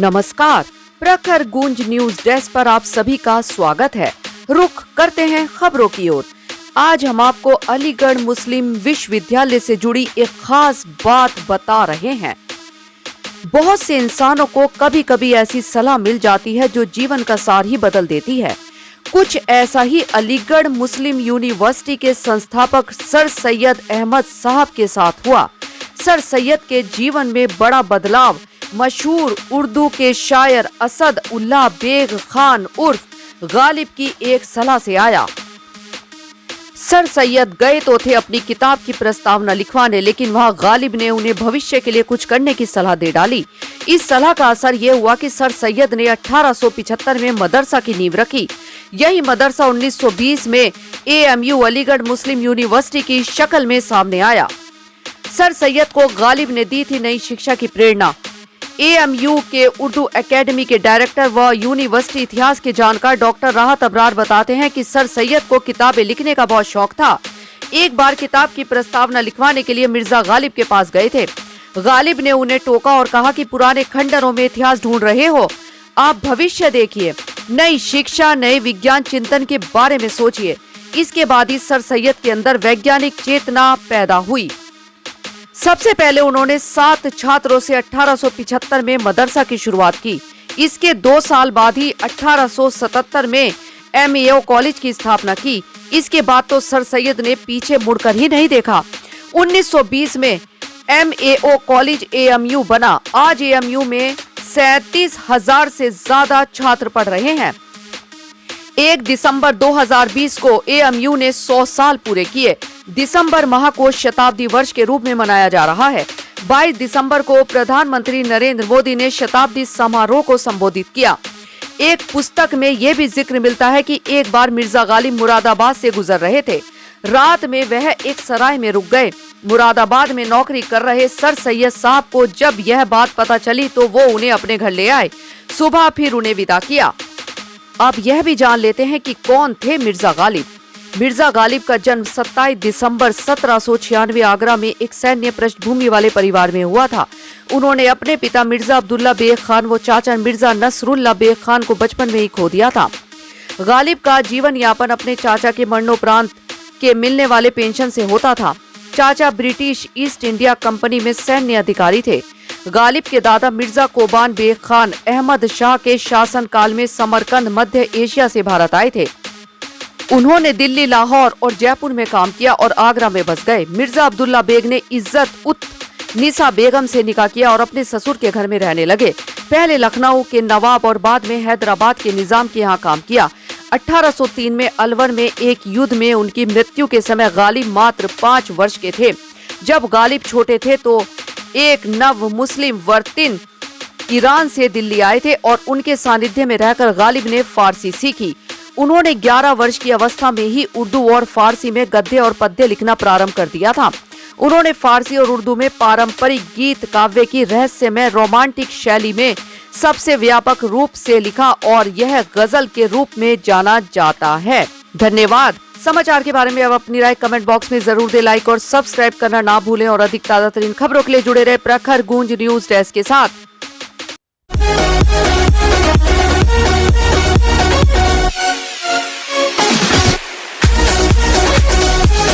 नमस्कार, प्रखर गूंज न्यूज डेस्क पर आप सभी का स्वागत है। रुख करते हैं खबरों की ओर। आज हम आपको अलीगढ़ मुस्लिम विश्वविद्यालय से जुड़ी एक खास बात बता रहे हैं। बहुत से इंसानों को कभी कभी ऐसी सलाह मिल जाती है जो जीवन का सार ही बदल देती है। कुछ ऐसा ही अलीगढ़ मुस्लिम यूनिवर्सिटी के संस्थापक सर सैयद अहमद साहब के साथ हुआ। सर सैयद के जीवन में बड़ा बदलाव मशहूर उर्दू के शायर असद उल्लाह बेग खान उर्फ गालिब की एक सलाह से आया। सर सैयद गए तो थे अपनी किताब की प्रस्तावना लिखवाने, लेकिन वहां गालिब ने उन्हें भविष्य के लिए कुछ करने की सलाह दे डाली। इस सलाह का असर ये हुआ कि सर सैयद ने 1875 में मदरसा की नींव रखी। यही मदरसा 1920 में AMU अलीगढ़ मुस्लिम यूनिवर्सिटी की शक्ल में सामने आया। सर सैयद को गालिब ने दी थी नई शिक्षा की प्रेरणा। AMU के उर्दू एकेडमी के डायरेक्टर व यूनिवर्सिटी इतिहास के जानकार डॉक्टर राहत अबरार बताते हैं कि सर सैयद को किताबें लिखने का बहुत शौक था। एक बार किताब की प्रस्तावना लिखवाने के लिए मिर्जा गालिब के पास गए थे। गालिब ने उन्हें टोका और कहा कि पुराने खंडरों में इतिहास ढूंढ रहे हो, आप भविष्य देखिए, नई शिक्षा नए विज्ञान चिंतन के बारे में सोचिए। इसके बाद ही सर सैयद के अंदर वैज्ञानिक चेतना पैदा हुई। सबसे पहले उन्होंने 7 छात्रों से 1875 में मदरसा की शुरुआत की। इसके 2 साल बाद ही 1877 में MAO कॉलेज की स्थापना की। इसके बाद तो सर सैयद ने पीछे मुड़कर ही नहीं देखा। 1920 में MAO कॉलेज AMU बना। आज AMU में 37,000 से ज्यादा छात्र पढ़ रहे हैं। 1 दिसंबर 2020 को AMU ने 100 साल पूरे किए। दिसंबर माह को शताब्दी वर्ष के रूप में मनाया जा रहा है। 22 दिसंबर को प्रधानमंत्री नरेंद्र मोदी ने शताब्दी समारोह को संबोधित किया। एक पुस्तक में ये भी जिक्र मिलता है कि एक बार मिर्जा गालिब मुरादाबाद से गुजर रहे थे। रात में वह एक सराय में रुक गए। मुरादाबाद में नौकरी कर रहे सर सैयद साहब को जब यह बात पता चली तो वो उन्हें अपने घर ले आए। सुबह फिर उन्हें विदा किया। अब यह भी जान लेते हैं कि कौन थे मिर्जा गालिब। मिर्जा गालिब का जन्म 27 दिसंबर 1796 आगरा में एक सैन्य पृष्ठभूमि वाले परिवार में हुआ था। उन्होंने अपने पिता मिर्जा अब्दुल्ला बेग खान व चाचा मिर्जा नसरुल्ला बेग खान को बचपन में ही खो दिया था। गालिब का जीवन यापन अपने चाचा के मरणोपरांत के मिलने वाले पेंशन से होता था। चाचा ब्रिटिश ईस्ट इंडिया कंपनी में सैन्य अधिकारी थे। गालिब के दादा मिर्जा कोबान बेग खान अहमद शाह के शासन काल में समरकंद मध्य एशिया से भारत आए थे। उन्होंने दिल्ली, लाहौर और जयपुर में काम किया और आगरा में बस गए। मिर्जा अब्दुल्ला बेग ने इज्जत उत निसा बेगम से निकाह किया और अपने ससुर के घर में रहने लगे। पहले लखनऊ के नवाब और बाद में हैदराबाद के निजाम के यहाँ काम किया। 1803 में अलवर में एक युद्ध में उनकी मृत्यु के समय गालिब मात्र 5 वर्ष के थे। जब गालिब छोटे थे तो एक नव मुस्लिम वर्तिन ईरान से दिल्ली आए थे और उनके सानिध्य में रहकर गालिब ने फारसी सीखी। उन्होंने 11 वर्ष की अवस्था में ही उर्दू और फारसी में गद्य और पद्य लिखना प्रारंभ कर दिया था। उन्होंने फारसी और उर्दू में पारंपरिक गीत काव्य की रहस्यमय रोमांटिक शैली में सबसे व्यापक रूप से लिखा और यह गजल के रूप में जाना जाता है। धन्यवाद। समाचार के बारे में अब अपनी राय कमेंट बॉक्स में जरूर दे लाइक और सब्सक्राइब करना ना भूलें और अधिक ताजा तरीन खबरों के लिए जुड़े रहे प्रखर गूंज न्यूज डेस्क के साथ।